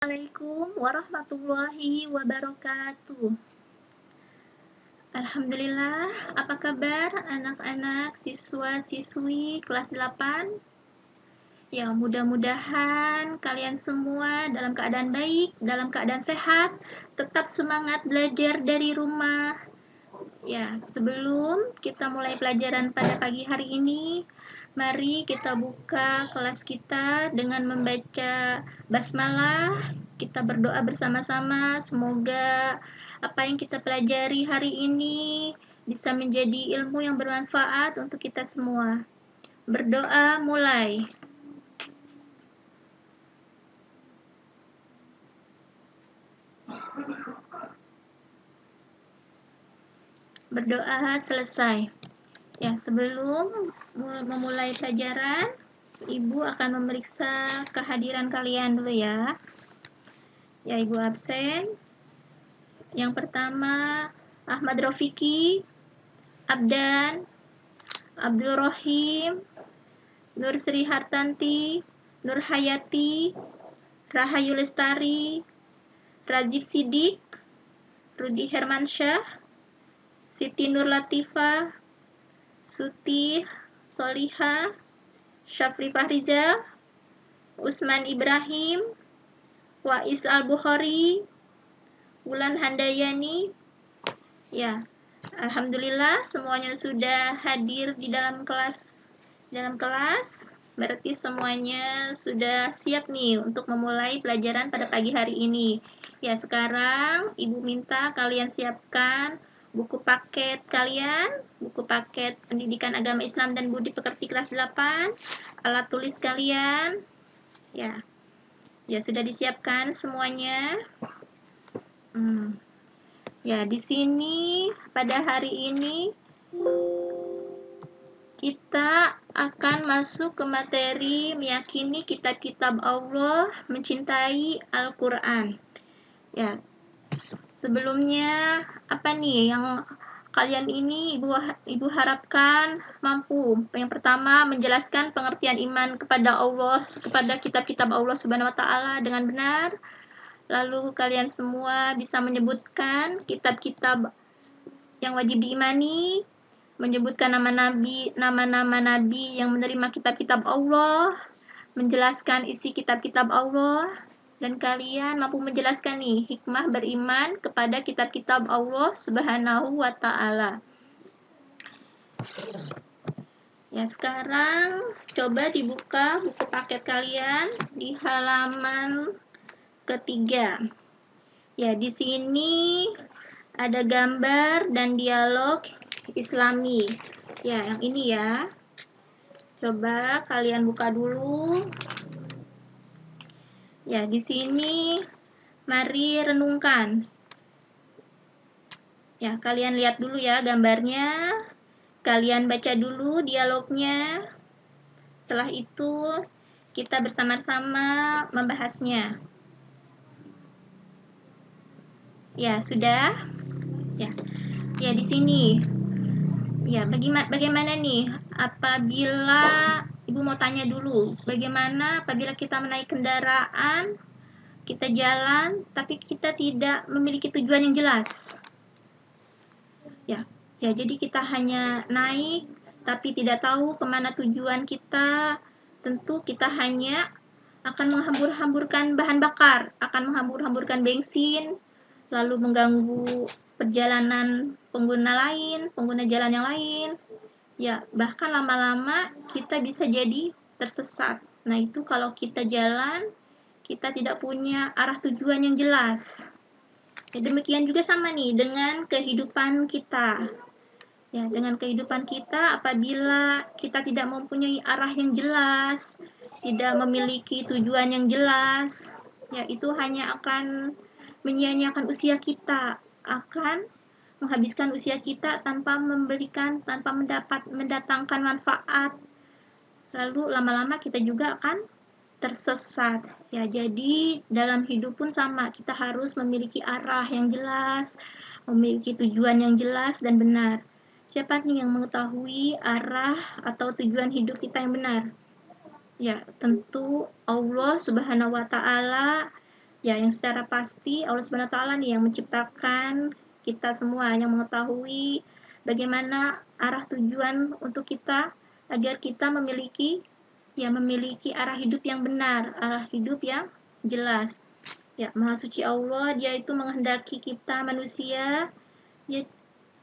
Assalamualaikum warahmatullahi wabarakatuh. Alhamdulillah, apa kabar anak-anak siswa-siswi kelas 8? Ya, mudah-mudahan kalian semua dalam keadaan baik, dalam keadaan sehat, tetap semangat belajar dari rumah. Ya, sebelum kita mulai pelajaran pada pagi hari ini, mari kita buka kelas kita dengan membaca basmalah. Kita berdoa bersama-sama, semoga apa yang kita pelajari hari ini bisa menjadi ilmu yang bermanfaat untuk kita semua. Berdoa mulai. Berdoa selesai. Ya, sebelum memulai pelajaran, Ibu akan memeriksa kehadiran kalian dulu ya. Ya, Ibu absen. Yang pertama, Ahmad Rofiki, Abdan, Abdul Rohim, Nur Sri Hartanti, Nur Hayati, Rahayu Lestari, Rajib Sidik, Rudi Hermansyah, Siti Nur Latifah, Suti Soliha, Syafri Fahrizal, Usman Ibrahim, Wais Al-Bukhari, Wulan Handayani. Ya, alhamdulillah semuanya sudah hadir di dalam kelas. Berarti semuanya sudah siap nih untuk memulai pelajaran pada pagi hari ini. Ya, sekarang Ibu minta kalian siapkan buku paket kalian, buku paket Pendidikan Agama Islam dan Budi Pekerti kelas 8, alat tulis kalian. Ya. Ya, sudah disiapkan semuanya. Ya, di sini pada hari ini kita akan masuk ke materi meyakini kitab-kitab Allah, mencintai Al-Quran. Ya, sebelumnya apa nih yang kalian ini ibu harapkan mampu? Yang pertama, menjelaskan pengertian iman kepada Allah, kepada kitab-kitab Allah Subhanahu wa taala dengan benar. Lalu kalian semua bisa menyebutkan kitab-kitab yang wajib diimani, menyebutkan nama-nama nabi yang menerima kitab-kitab Allah, menjelaskan isi kitab-kitab Allah, dan kalian mampu menjelaskan nih hikmah beriman kepada kitab-kitab Allah Subhanahu wa taala. Ya, sekarang coba dibuka buku paket kalian di halaman ketiga. Ya, di sini ada gambar dan dialog Islami. Ya, yang ini ya. Coba kalian buka dulu. Ya, di sini mari renungkan. Ya, kalian lihat dulu ya gambarnya. Kalian baca dulu dialognya. Setelah itu kita bersama-sama membahasnya. Ya, sudah? Ya. Ya, di sini. Ya, bagaimana nih apabila Ibu mau tanya dulu, bagaimana apabila kita menaik kendaraan, kita jalan, tapi kita tidak memiliki tujuan yang jelas? Ya, jadi kita hanya naik, tapi tidak tahu kemana tujuan kita. Tentu kita hanya akan menghambur-hamburkan bahan bakar, akan menghambur-hamburkan bensin, lalu mengganggu perjalanan pengguna jalan yang lain. Ya, bahkan lama-lama kita bisa jadi tersesat. Nah, itu kalau kita jalan, kita tidak punya arah tujuan yang jelas. Ya, demikian juga sama nih dengan kehidupan kita. Ya, dengan kehidupan kita apabila kita tidak mempunyai arah yang jelas, tidak memiliki tujuan yang jelas, ya itu hanya akan menyia-nyiakan usia kita, akan menghabiskan usia kita tanpa mendatangkan manfaat. Lalu lama-lama kita juga akan tersesat. Ya, jadi dalam hidup pun sama, kita harus memiliki arah yang jelas, memiliki tujuan yang jelas dan benar. Siapa nih yang mengetahui arah atau tujuan hidup kita yang benar? Ya, tentu Allah Subhanahu wa taala Ya, yang secara pasti Allah Subhanahu wa taala nih yang menciptakan kita semua, yang mengetahui bagaimana arah tujuan untuk kita agar kita memiliki arah hidup yang benar, arah hidup yang jelas. Ya, Maha Suci Allah, Dia itu menghendaki kita manusia ya,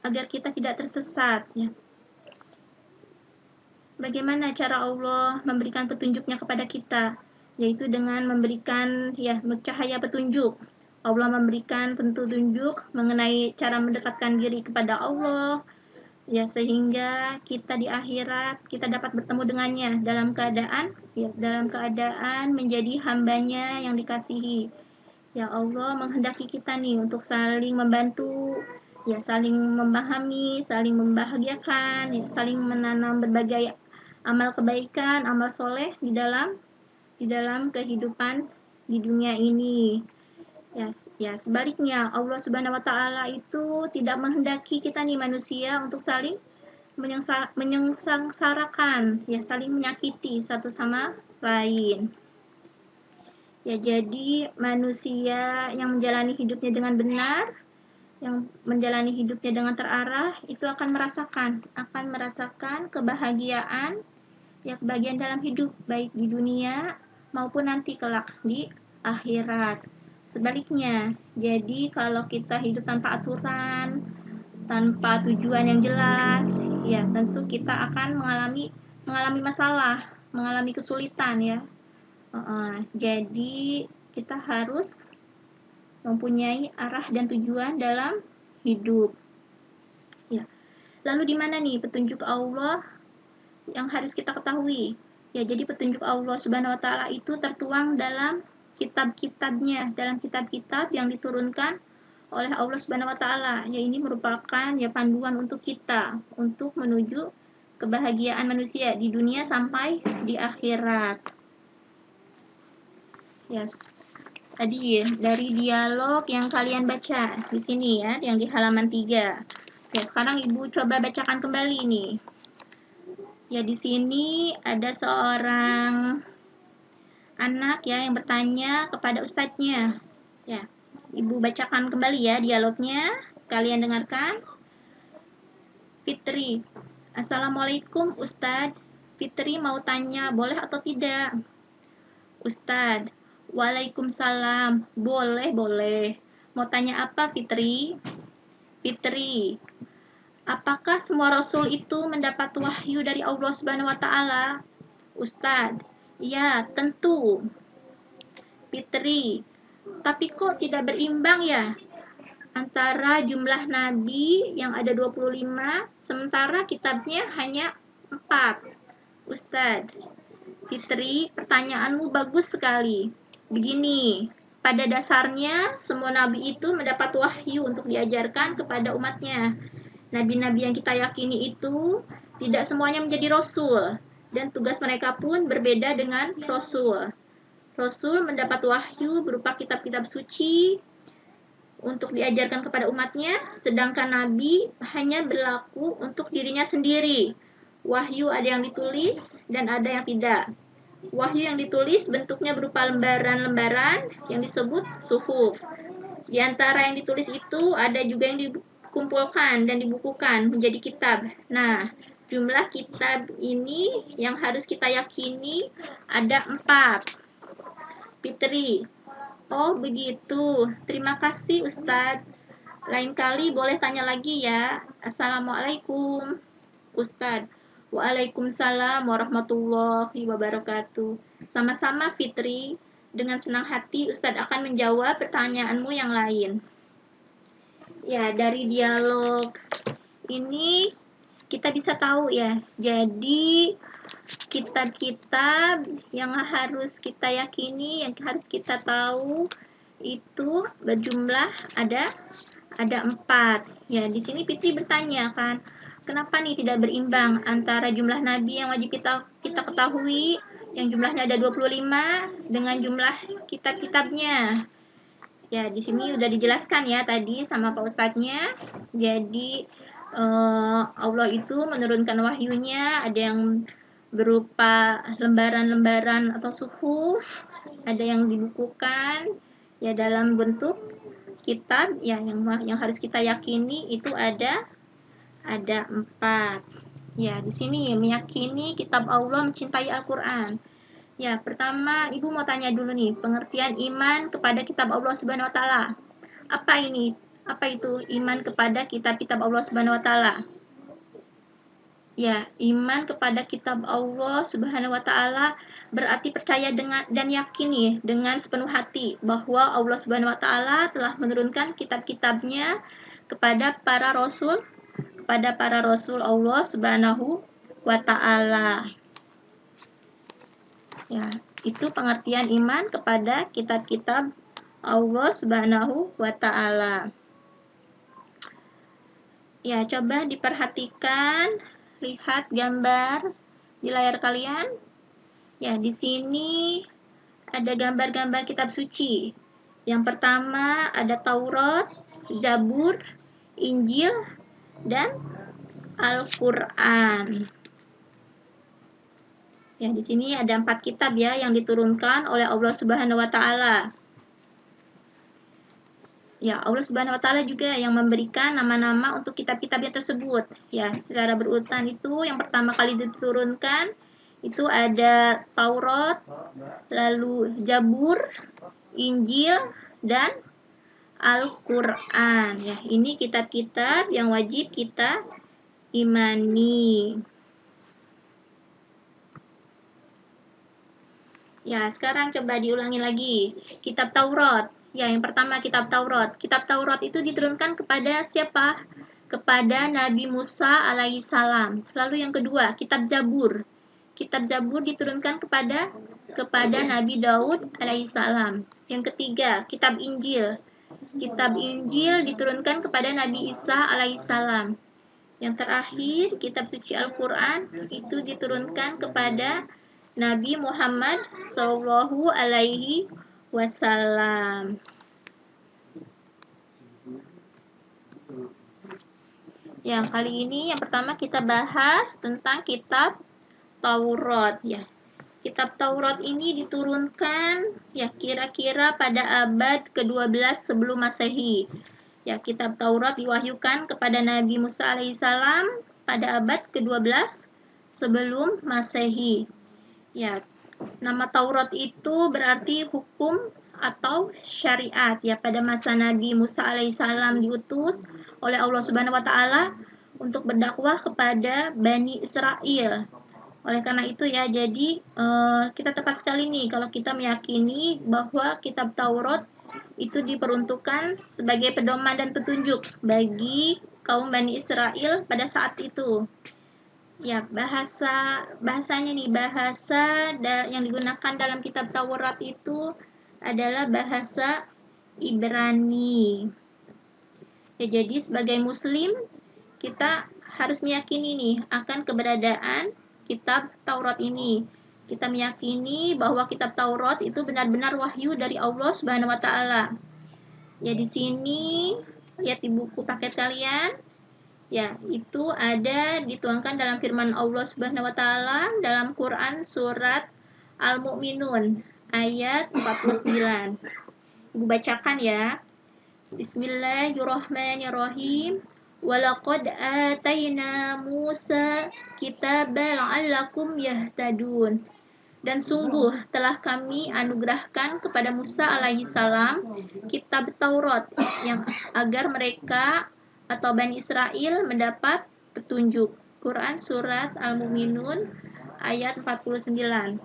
agar kita tidak tersesat ya. Bagaimana cara Allah memberikan petunjuknya kepada kita? Yaitu dengan memberikan cahaya petunjuk. Allah memberikan petunjuk mengenai cara mendekatkan diri kepada Allah ya, sehingga kita di akhirat kita dapat bertemu dengannya dalam keadaan menjadi hambanya yang dikasihi. Ya, Allah menghendaki kita nih untuk saling membantu, ya saling memahami, saling membahagiakan, ya saling menanam berbagai amal kebaikan, amal soleh di dalam kehidupan di dunia ini. Ya, sebaliknya Allah Subhanahu wa taala itu tidak menghendaki kita nih manusia untuk saling menyengsarakan, ya saling menyakiti satu sama lain. Ya, jadi manusia yang menjalani hidupnya dengan benar, yang menjalani hidupnya dengan terarah, itu akan merasakan kebahagiaan, ya kebahagiaan dalam hidup, baik di dunia maupun nanti kelak di akhirat. Sebaliknya, jadi kalau kita hidup tanpa aturan, tanpa tujuan yang jelas, ya tentu kita akan mengalami masalah, mengalami kesulitan ya. Jadi kita harus mempunyai arah dan tujuan dalam hidup. Ya. Lalu di mana nih petunjuk Allah yang harus kita ketahui? Ya, jadi petunjuk Allah Subhanahu wa taala itu tertuang dalam kitab-kitabnya, dalam kitab-kitab yang diturunkan oleh Allah Subhanahu wa taala. Ya, ini merupakan panduan untuk kita untuk menuju kebahagiaan manusia di dunia sampai di akhirat. Ya, tadi dari dialog yang kalian baca di sini ya, yang di halaman 3. Ya, sekarang Ibu coba bacakan kembali nih. Ya, di sini ada seorang anak ya yang bertanya kepada ustadznya. Ya, Ibu bacakan kembali ya dialognya. Kalian dengarkan. Fitri, Assalamualaikum Ustadz. Fitri mau tanya boleh atau tidak? Ustadz, Waalaikumsalam. Boleh. Mau tanya apa, Fitri? Fitri, apakah semua rasul itu mendapat wahyu dari Allah Subhanahu wa taala? Ustadz, ya, tentu. Fitri, tapi kok tidak berimbang ya antara jumlah nabi yang ada 25 sementara kitabnya hanya 4? Ustadz, Fitri, pertanyaanmu bagus sekali. Begini, pada dasarnya semua nabi itu mendapat wahyu untuk diajarkan kepada umatnya. Nabi-nabi yang kita yakini itu tidak semuanya menjadi rasul, dan tugas mereka pun berbeda dengan rasul. Rasul mendapat wahyu berupa kitab-kitab suci untuk diajarkan kepada umatnya, sedangkan nabi hanya berlaku untuk dirinya sendiri. Wahyu ada yang ditulis dan ada yang tidak. Wahyu yang ditulis bentuknya berupa lembaran-lembaran yang disebut suhuf. Di antara yang ditulis itu ada juga yang dikumpulkan dan dibukukan menjadi kitab. Nah, jumlah kitab ini yang harus kita yakini ada 4. Fitri, oh begitu. Terima kasih Ustadz. Lain kali boleh tanya lagi ya. Assalamualaikum Ustadz. Waalaikumsalam warahmatullahi wabarakatuh. Sama-sama Fitri, dengan senang hati Ustadz akan menjawab pertanyaanmu yang lain. Ya, dari dialog ini kita bisa tahu ya. Jadi kitab-kitab yang harus kita yakini, yang harus kita tahu itu berjumlah ada 4. Ya, di sini Fitri bertanya kan, kenapa nih tidak berimbang antara jumlah nabi yang wajib kita ketahui yang jumlahnya ada 25 dengan jumlah kitab-kitabnya. Ya, di sini udah dijelaskan ya tadi sama Pak Ustadznya. Jadi Allah itu menurunkan wahyunya, ada yang berupa lembaran-lembaran atau suhuf, ada yang dibukukan, Ya, dalam bentuk kitab ya yang harus kita yakini itu ada 4. Ya, di sini meyakini kitab Allah, mencintai Al-Qur'an. Ya, pertama Ibu mau tanya dulu nih, pengertian iman kepada kitab Allah Subhanahu wa taala. Apa ini? Apa itu iman kepada kitab-kitab Allah Subhanahu wa taala? Ya, iman kepada kitab Allah Subhanahu wa taala berarti percaya dengan dan yakini dengan sepenuh hati bahwa Allah Subhanahu wa taala telah menurunkan kitab-kitabnya kepada para rasul Allah Subhanahu wa taala. Ya, itu pengertian iman kepada kitab-kitab Allah Subhanahu wa taala. Ya, coba diperhatikan, lihat gambar di layar kalian. Ya, di sini ada gambar-gambar kitab suci. Yang pertama ada Taurat, Zabur, Injil, dan Al-Qur'an. Ya, di sini ada 4 kitab ya yang diturunkan oleh Allah Subhanahu wa taala. Ya, Allah Subhanahu wa taala juga yang memberikan nama-nama untuk kitab-kitabnya tersebut. Ya, secara berurutan itu yang pertama kali diturunkan itu ada Taurat, lalu Zabur, Injil, dan Al-Qur'an. Ya, ini kitab-kitab yang wajib kita imani. Ya, sekarang coba diulangi lagi. Kitab Taurat. Ya, yang pertama kitab Taurat. Kitab Taurat itu diturunkan kepada siapa? Kepada Nabi Musa alaihissalam. Lalu yang kedua, kitab Zabur. Kitab Zabur diturunkan kepada Nabi Daud alaihissalam. Yang ketiga, kitab Injil. Kitab Injil diturunkan kepada Nabi Isa alaihissalam. Yang terakhir, kitab suci Al-Qur'an itu diturunkan kepada Nabi Muhammad Shallallahu Alaihi Wasallam. Yang kali ini yang pertama kita bahas tentang kitab Taurat ya. Kitab Taurat ini diturunkan ya kira-kira pada abad ke-12 sebelum Masehi. Ya, kitab Taurat diwahyukan kepada Nabi Musa alaihissalam pada abad ke-12 sebelum Masehi. Ya, nama Taurat itu berarti hukum atau syariat ya pada masa Nabi Musa alaihissalam diutus oleh Allah Subhanahu wa taala untuk berdakwah kepada Bani Israel. Oleh karena itu ya, jadi kita tepat sekali nih kalau kita meyakini bahwa kitab Taurat itu diperuntukkan sebagai pedoman dan petunjuk bagi kaum Bani Israel pada saat itu. Ya, bahasanya nih, bahasa yang digunakan dalam kitab Taurat itu adalah bahasa Ibrani. Ya, jadi sebagai muslim kita harus meyakini nih akan keberadaan kitab Taurat ini. Kita meyakini bahwa kitab Taurat itu benar-benar wahyu dari Allah Subhanahu wa taala. Ya, di sini lihat di buku paket kalian. Ya, itu ada dituangkan dalam firman Allah Subhanahu wa taala dalam Quran surat Al-Mu'minun ayat 49. Ibu bacakan ya. Bismillahirrahmanirrahim. Walaqad atayna Musa kitaban 'allakum yahtadun. Dan sungguh telah kami anugerahkan kepada Musa alaihissalam kitab Taurat yang agar mereka atau Bani Israel mendapat petunjuk. Quran surat Al-Mu'minun ayat 49.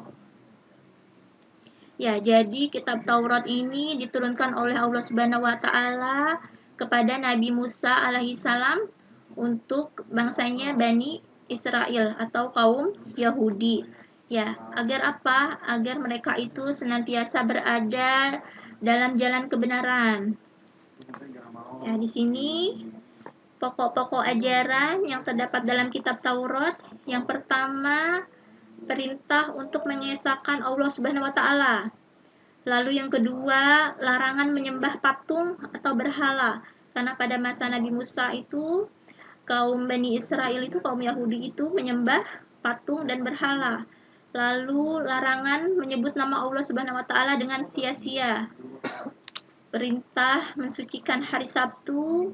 Ya, jadi kitab Taurat ini diturunkan oleh Allah Subhanahu wa taala kepada Nabi Musa alaihissalam untuk bangsanya Bani Israel atau kaum Yahudi. Ya, agar apa? Agar mereka itu senantiasa berada dalam jalan kebenaran. Ya, di sini pokok-pokok ajaran yang terdapat dalam kitab Taurat. Yang pertama, perintah untuk mengesahkan Allah Subhanahu wa taala. Lalu yang kedua, larangan menyembah patung atau berhala. Karena pada masa Nabi Musa itu kaum Bani Israel itu, kaum Yahudi itu menyembah patung dan berhala. Lalu larangan menyebut nama Allah Subhanahu wa taala dengan sia-sia. perintah mensucikan hari Sabtu,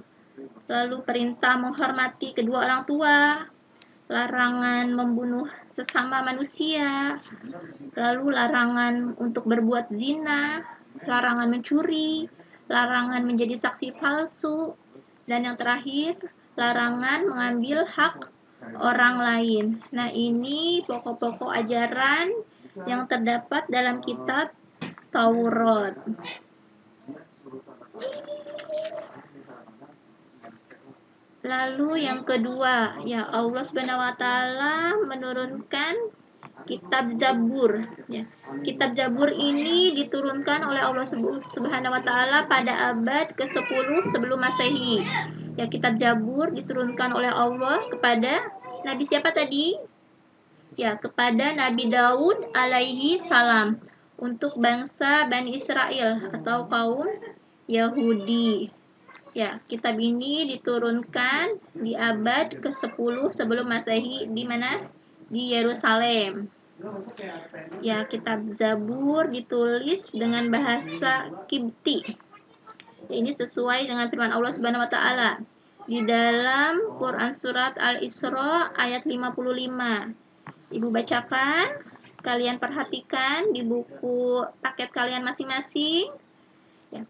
lalu perintah menghormati kedua orang tua, larangan membunuh sesama manusia, lalu larangan untuk berbuat zina, larangan mencuri, larangan menjadi saksi palsu, dan yang terakhir, larangan mengambil hak orang lain. Nah, ini pokok-pokok ajaran yang terdapat dalam kitab Taurat. Lalu yang kedua, ya Allah Subhanahu wa taala menurunkan kitab Zabur, ya. Kitab Zabur ini diturunkan oleh Allah Subhanahu wa taala pada abad ke-10 sebelum Masehi. Ya, kitab Zabur diturunkan oleh Allah kepada Nabi siapa tadi? Ya, kepada Nabi Daud alaihi salam untuk bangsa Bani Israel atau kaum Yahudi. Ya, kitab ini diturunkan di abad ke-10 sebelum Masehi di mana? Di Yerusalem. Ya, kitab Zabur ditulis dengan bahasa Kipti. Ya, ini sesuai dengan firman Allah Subhanahu wa taala di dalam Quran surat Al-Isra ayat 55. Ibu bacakan, kalian perhatikan di buku paket kalian masing-masing. Ya.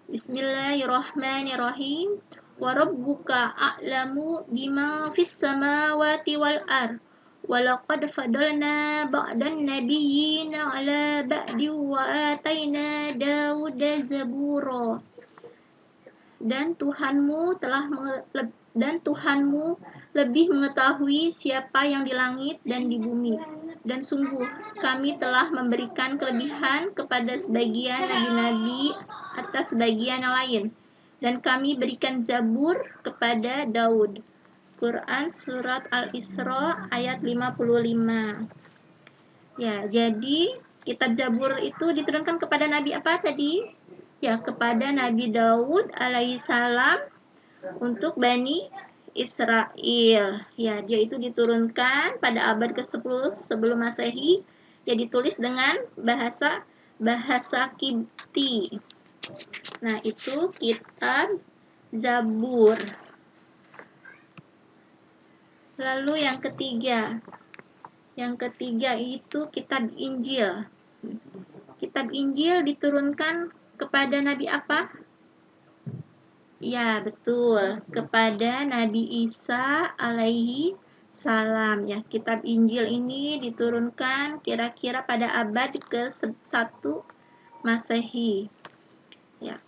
Bismillahirrahmanirrahim. Wa rabbuka a'lamu bima fis samawati wal ard. Wa laqad fadalna ba'dan nabiyyina 'ala ba'di wa ataina Dawuda zabura. Dan Tuhanmu lebih mengetahui siapa yang di langit dan di bumi. Dan sungguh kami telah memberikan kelebihan kepada sebagian nabi-nabi atas sebagian yang lain. Dan kami berikan Zabur kepada Daud. Quran surat Al-Isra ayat 55. Ya, jadi kitab Zabur itu diturunkan kepada nabi apa tadi? Ya, kepada Nabi Daud alaihissalam untuk Bani Israel. Ya, dia itu diturunkan pada abad ke-10 sebelum Masehi. Dia ditulis dengan bahasa Kipti. Nah, itu kitab Zabur. Lalu yang ketiga. Yang ketiga itu kitab Injil. Kitab Injil diturunkan kepada nabi apa? Ya, betul. Kepada Nabi Isa alaihi salam. Ya, kitab Injil ini diturunkan kira-kira pada abad ke-1 Masehi. Ya.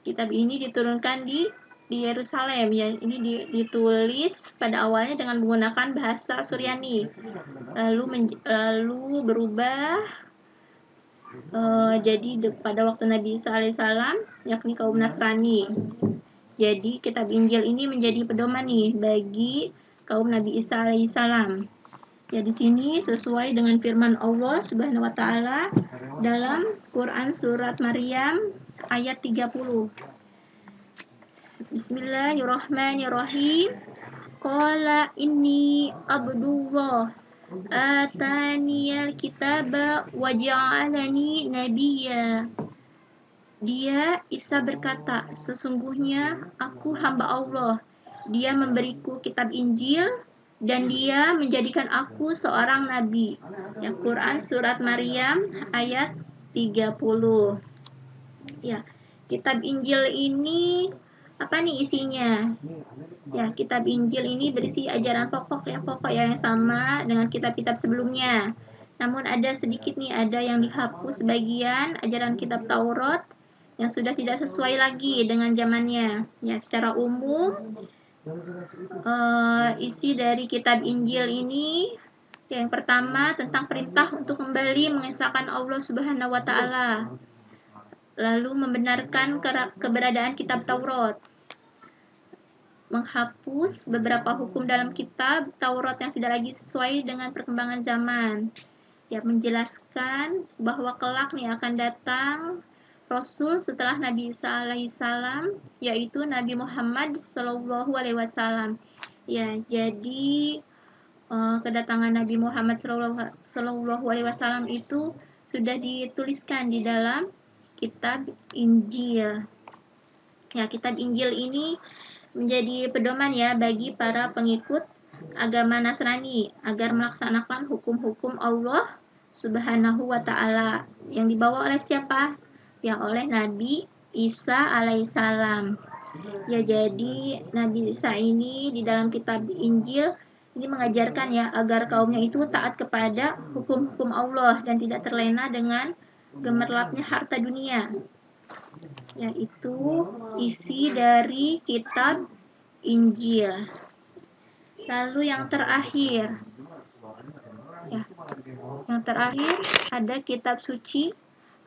Kitab ini diturunkan di Yerusalem. Ya, ini ditulis pada awalnya dengan menggunakan bahasa Suryani. Lalu berubah jadi pada waktu Nabi Isa alaihissalam, yakni kaum Nasrani. Jadi kitab Injil ini menjadi pedoman nih bagi kaum Nabi Isa alaihissalam. Ya, di sini sesuai dengan firman Allah Subhanahu wa taala dalam Quran surat Maryam ayat 30. Bismillahirrahmanirrahim. Qala inni abdullah ataniyal kitaba wa ja'alani nabiyya. Dia, Isa berkata, sesungguhnya aku hamba Allah. Dia memberiku kitab Injil dan dia menjadikan aku seorang nabi. Ya, Quran surat Maryam ayat 30. Ya, kitab Injil ini apa nih isinya? Ya, kitab Injil ini berisi ajaran pokok yang sama dengan kitab-kitab sebelumnya. Namun ada sedikit nih, ada yang dihapus bagian ajaran kitab Taurat yang sudah tidak sesuai lagi dengan zamannya. Ya, secara umum isi dari kitab Injil ini yang pertama tentang perintah untuk kembali mengesahkan Allah Subhanahu wa taala. Lalu membenarkan keberadaan kitab Taurat. Menghapus beberapa hukum dalam kitab Taurat yang tidak lagi sesuai dengan perkembangan zaman. Ya, menjelaskan bahwa kelak nih akan datang Rasul setelah Nabi Isa alaihissalam, yaitu Nabi Muhammad Shallallahu alaihi wasallam. Ya, jadi kedatangan Nabi Muhammad Shallallahu alaihi wasallam itu sudah dituliskan di dalam kitab Injil. Ya, kitab Injil ini menjadi pedoman ya bagi para pengikut agama Nasrani agar melaksanakan hukum-hukum Allah Subhanahu wa taala yang dibawa oleh siapa? Ya, oleh Nabi Isa alaihissalam. Ya, jadi Nabi Isa ini di dalam kitab Injil ini mengajarkan ya agar kaumnya itu taat kepada hukum-hukum Allah dan tidak terlena dengan gemerlapnya harta dunia. Yaitu isi dari kitab Injil. Lalu yang terakhir, ya, yang terakhir ada kitab suci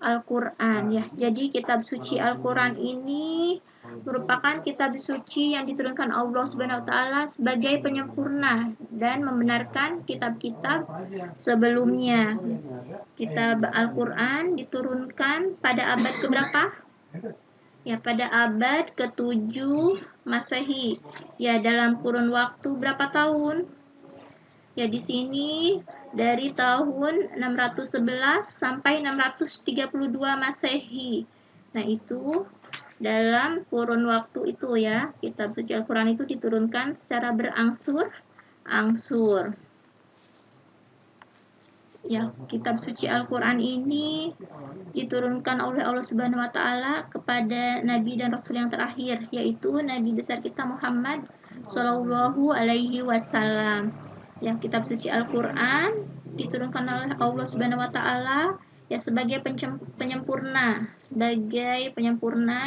Al-Quran ya. Jadi kitab suci Al-Quran ini merupakan kitab suci yang diturunkan Allah Subhanahu wa taala sebagai penyempurna dan membenarkan kitab-kitab sebelumnya. Kitab Al-Quran diturunkan pada abad keberapa? Ya, pada abad ke-7 Masehi. Ya, dalam kurun waktu berapa tahun? Ya, di sini dari tahun 611 sampai 632 Masehi. Nah, itu dalam kurun waktu itu ya, kitab suci Al-Quran itu diturunkan secara berangsur-angsur. Ya, kitab suci Al-Quran ini diturunkan oleh Allah Subhanahu wa taala kepada nabi dan rasul yang terakhir, yaitu nabi besar kita Muhammad Shallallahu alaihi wasallam. Ya, kitab suci Al-Quran diturunkan oleh Allah Subhanahu wa taala ya sebagai penyempurna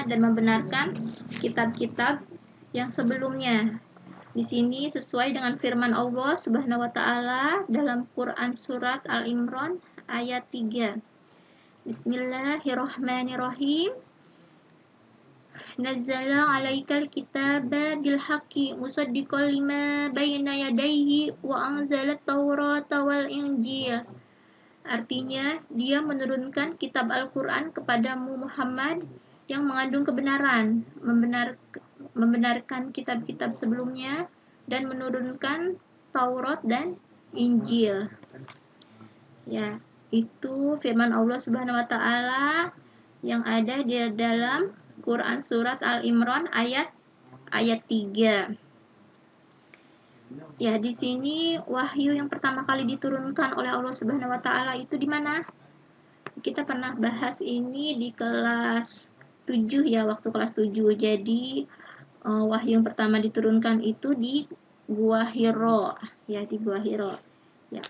dan membenarkan kitab-kitab yang sebelumnya. Di sini sesuai dengan firman Allah Subhanahu wa taala dalam Quran surat Al-Imran ayat 3. Bismillahirrahmanirrahim. Nazzala 'alaikal kitaba bil haqqi musaddiqan lima baina yadayhi wa anzalat taurata wal injil. Artinya, dia menurunkan kitab Al-Quran kepadamu Muhammad yang mengandung kebenaran, membenarkan kitab-kitab sebelumnya dan menurunkan Taurat dan Injil. Ya, itu firman Allah Subhanahu wa taala yang ada di dalam Quran surat Al-Imran ayat 3. Ya, di sini wahyu yang pertama kali diturunkan oleh Allah Subhanahu wa taala itu di mana? Kita pernah bahas ini di kelas 7 ya, waktu kelas 7. Jadi wahyu yang pertama diturunkan itu di Gua Hiro ya, di Gua Hiro. Ya.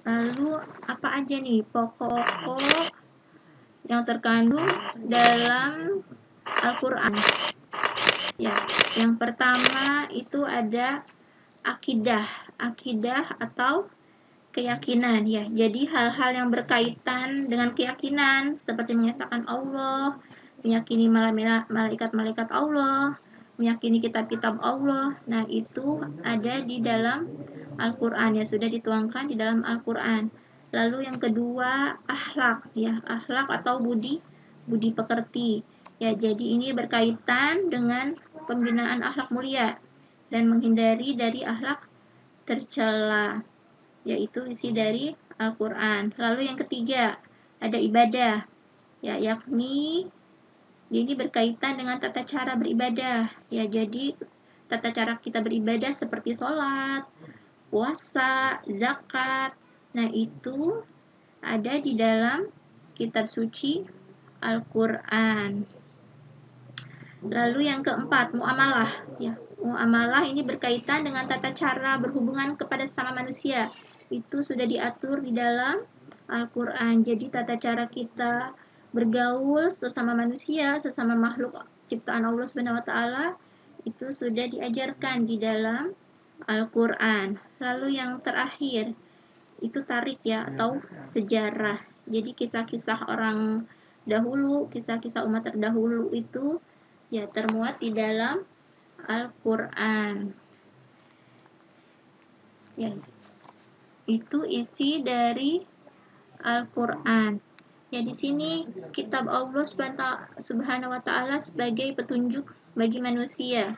Lalu apa aja nih pokok-pokok yang terkandung dalam Al-Qur'an? Ya, yang pertama itu ada akidah atau keyakinan ya. Jadi hal-hal yang berkaitan dengan keyakinan seperti mengesahkan Allah, meyakini malaikat-malaikat Allah, meyakini kitab-kitab Allah. Nah, itu ada di dalam Al-Qur'an ya, sudah dituangkan di dalam Al-Qur'an. Lalu yang kedua, akhlak ya, akhlak atau budi pekerti. Ya, jadi ini berkaitan dengan pembinaan akhlak mulia dan menghindari dari akhlak tercela, yaitu isi dari Al-Quran. Lalu yang ketiga, ada ibadah, ya, yakni ini berkaitan dengan tata cara beribadah. Ya, jadi tata cara kita beribadah seperti sholat, puasa, zakat. Nah, itu ada di dalam kitab suci Al-Quran. Lalu yang keempat, muamalah. Ya, muamalah ini berkaitan dengan tata cara berhubungan kepada sesama manusia. Itu sudah diatur di dalam Al-Quran. Jadi tata cara kita bergaul sesama manusia, sesama makhluk ciptaan Allah Subhanahu wa taala itu sudah diajarkan di dalam Al-Quran. Lalu yang terakhir itu tarik ya atau sejarah. Jadi kisah-kisah orang dahulu, kisah-kisah umat terdahulu itu ya termuat di dalam Al-Quran. Ya, itu isi dari Al-Quran. Ya, di sini kitab Allah Subhanahu wa taala sebagai petunjuk bagi manusia.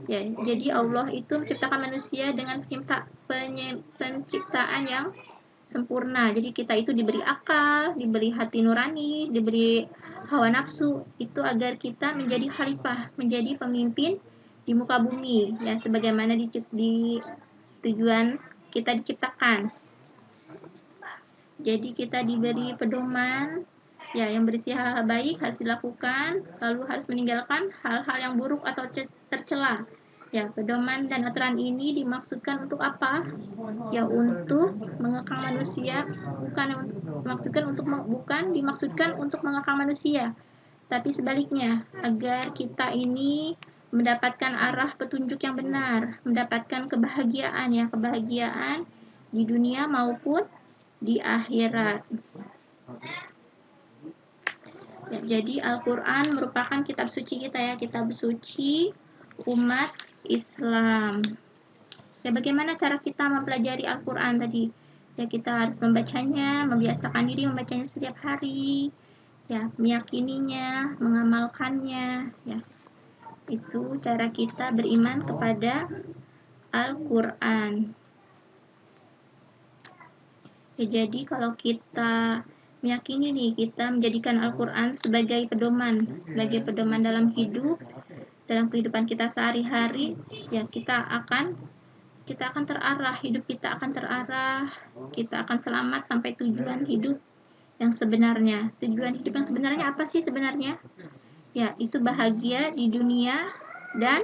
Ya, jadi Allah itu menciptakan manusia dengan penciptaan yang sempurna. Jadi kita itu diberi akal, diberi hati nurani, diberi hawa nafsu, itu agar kita menjadi khalifah, menjadi pemimpin di muka bumi, ya sebagaimana di tujuan kita diciptakan. Jadi kita diberi pedoman, ya yang berisi hal-hal baik harus dilakukan, lalu harus meninggalkan hal-hal yang buruk atau tercela. Ya, pedoman dan aturan ini dimaksudkan untuk apa? Ya, untuk mengekang manusia, bukan dimaksudkan untuk mengekang manusia, tapi sebaliknya, agar kita ini mendapatkan arah petunjuk yang benar, mendapatkan kebahagiaan di dunia maupun di akhirat. Ya, jadi Al-Quran merupakan kitab suci kita ya, kitab suci umat Islam. Ya, bagaimana cara kita mempelajari Al-Quran tadi? Ya, kita harus membacanya, membiasakan diri membacanya setiap hari, ya, meyakininya, mengamalkannya, ya. Itu cara kita beriman kepada Al-Quran. Ya, jadi kalau kita meyakini nih, kita menjadikan Al-Quran sebagai pedoman dalam kehidupan kita sehari-hari, ya kita akan terarah, hidup kita akan terarah, kita akan selamat sampai tujuan hidup yang sebenarnya. Tujuan hidup yang sebenarnya apa sih sebenarnya? Ya, itu bahagia di dunia dan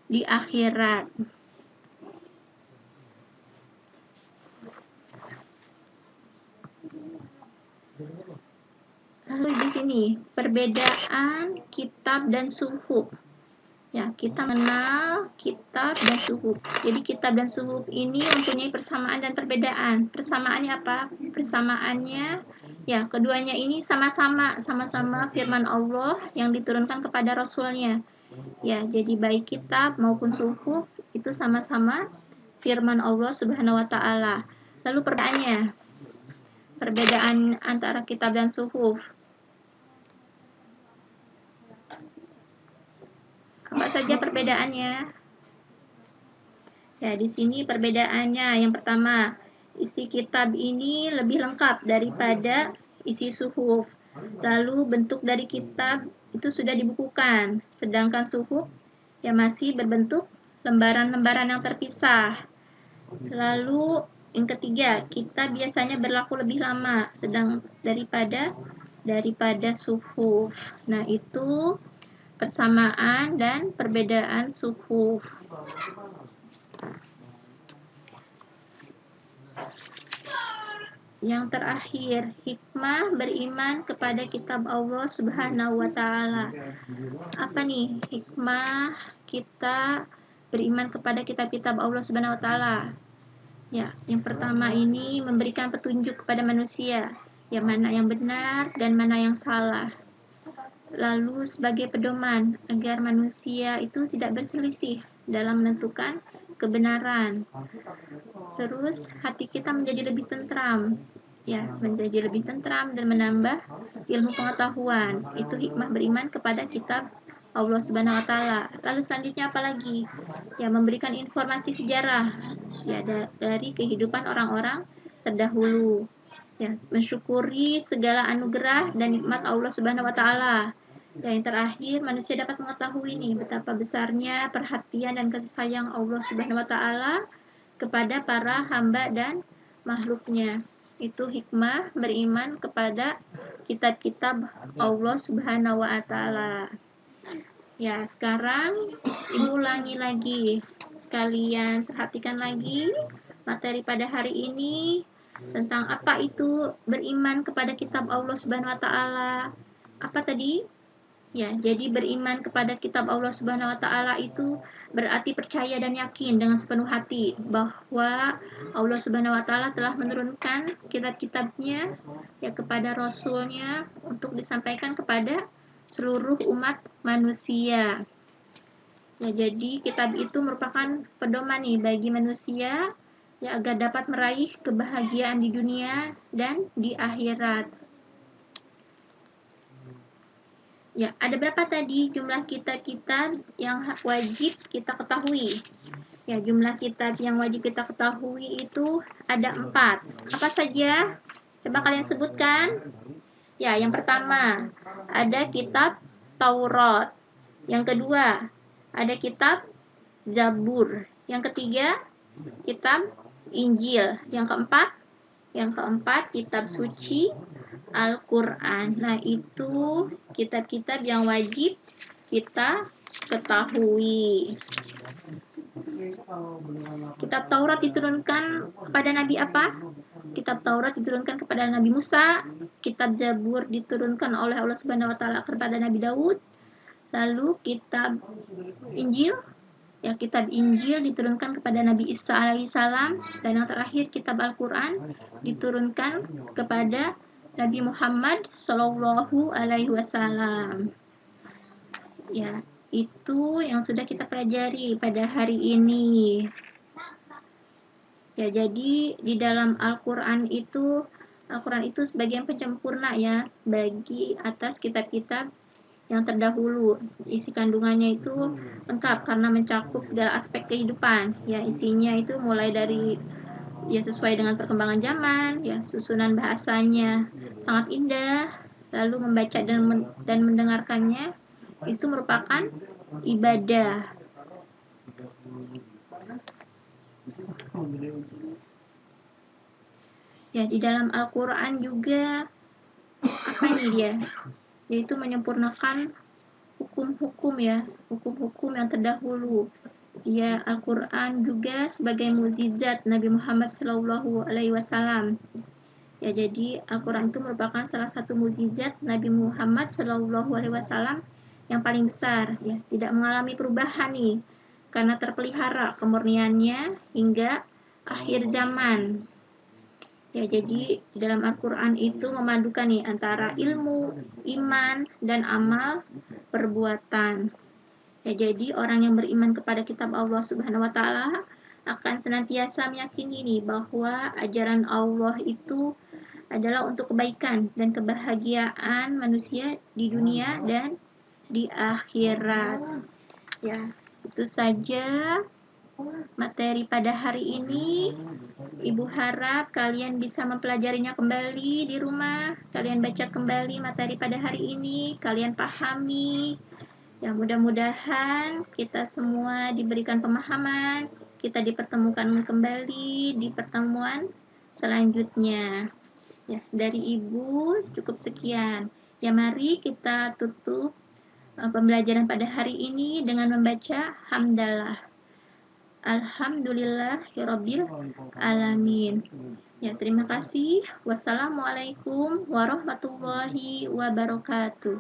di akhirat. Lalu di sini perbedaan kitab dan suhuf. Ya, kita mengenal kitab dan suhuf. Jadi kitab dan suhuf ini mempunyai persamaan dan perbedaan. Persamaannya apa? Persamaannya ya, keduanya ini sama-sama firman Allah yang diturunkan kepada Rasulnya. Ya, jadi baik kitab maupun suhuf itu sama-sama firman Allah Subhanahu wa taala. Lalu perbedaan antara kitab dan suhuf. Apa saja perbedaannya? Ya, di sini perbedaannya yang pertama, isi kitab ini lebih lengkap daripada isi suhuf. Lalu bentuk dari kitab itu sudah dibukukan, sedangkan suhuf ya masih berbentuk lembaran-lembaran yang terpisah. Lalu yang ketiga, kitab biasanya berlaku lebih lama daripada suhuf. Nah, itu persamaan dan perbedaan suhuf. Yang terakhir, hikmah beriman kepada kitab Allah Subhanahu wa taala. Apa nih hikmah kita beriman kepada kitab-kitab Allah Subhanahu wa taala? Ya, yang pertama ini memberikan petunjuk kepada manusia, yang mana yang benar dan mana yang salah. Lalu sebagai pedoman agar manusia itu tidak berselisih dalam menentukan kebenaran. Terus hati kita menjadi lebih tentram, ya, menjadi lebih tentram dan menambah ilmu pengetahuan. Itu hikmah beriman kepada kitab Allah Subhanahu wa taala. Lalu selanjutnya apa lagi? Ya, memberikan informasi sejarah ya dari kehidupan orang-orang terdahulu. Ya, mensyukuri segala anugerah dan nikmat Allah Subhanahu wa taala. Dan yang terakhir, manusia dapat mengetahui nih betapa besarnya perhatian dan kasih sayang Allah Subhanahu wa taala kepada para hamba dan makhluknya. Itu hikmah beriman kepada kitab-kitab Allah Subhanahu wa taala. Ya, sekarang Ibu ulangi lagi. Kalian perhatikan lagi materi pada hari ini tentang apa itu beriman kepada kitab Allah Subhanahu wa taala. Apa tadi? Ya, jadi beriman kepada kitab Allah Subhanahu wa taala itu berarti percaya dan yakin dengan sepenuh hati bahwa Allah Subhanahu wa taala telah menurunkan kitab-kitabnya ya kepada rasulnya untuk disampaikan kepada seluruh umat manusia. Ya, jadi kitab itu merupakan pedoman nih bagi manusia ya agar dapat meraih kebahagiaan di dunia dan di akhirat. Ya, ada berapa tadi jumlah kitab-kitab yang wajib kita ketahui? Ya, jumlah kitab yang wajib kita ketahui itu ada 4. Apa saja? Coba kalian sebutkan. Ya, yang pertama ada kitab Taurat. Yang kedua ada kitab Zabur. Yang ketiga kitab Injil. Yang keempat kitab suci Al-Quran. Nah, itu kitab-kitab yang wajib kita ketahui. Kitab Taurat diturunkan kepada Nabi apa? Kitab Taurat diturunkan kepada Nabi Musa. Kitab Zabur diturunkan oleh Allah Subhanahu wa taala kepada Nabi Daud. Lalu kitab Injil, ya, kitab Injil diturunkan kepada Nabi Isa alaihissalam. Dan yang terakhir kitab Al-Quran diturunkan kepada Nabi Muhammad Shallallahu alaihi wasallam. Ya, itu yang sudah kita pelajari pada hari ini. Ya, jadi di dalam Al-Quran itu sebagian penyempurna ya bagi atas kitab-kitab yang terdahulu. Isi kandungannya itu lengkap karena mencakup segala aspek kehidupan. Ya, isinya itu mulai dari ya sesuai dengan perkembangan zaman, ya susunan bahasanya sangat indah, lalu membaca dan mendengarkannya itu merupakan ibadah. Ya, di dalam Al-Quran juga apa ini dia? Yaitu menyempurnakan hukum-hukum ya, hukum-hukum yang terdahulu. Ya, Al-Quran juga sebagai mukjizat Nabi Muhammad Shallallahu alaihi wasallam. Ya, jadi Al-Quran itu merupakan salah satu mukjizat Nabi Muhammad Shallallahu alaihi wasallam yang paling besar ya, tidak mengalami perubahan nih karena terpelihara kemurniannya hingga akhir zaman. Ya, jadi dalam Al-Quran itu memadukan nih antara ilmu, iman, dan amal perbuatan. Ya, jadi orang yang beriman kepada kitab Allah Subhanahu wa taala akan senantiasa meyakini nih bahwa ajaran Allah itu adalah untuk kebaikan dan kebahagiaan manusia di dunia dan di akhirat. Ya, itu saja materi pada hari ini. Ibu harap kalian bisa mempelajarinya kembali di rumah. Kalian baca kembali materi pada hari ini, kalian pahami. Ya, mudah-mudahan kita semua diberikan pemahaman. Kita dipertemukan kembali di pertemuan selanjutnya. Ya, dari Ibu cukup sekian. Ya, mari kita tutup pembelajaran pada hari ini dengan membaca hamdalah. Alhamdulillahirabbil alamin. Ya, terima kasih. Wassalamualaikum warahmatullahi wabarakatuh.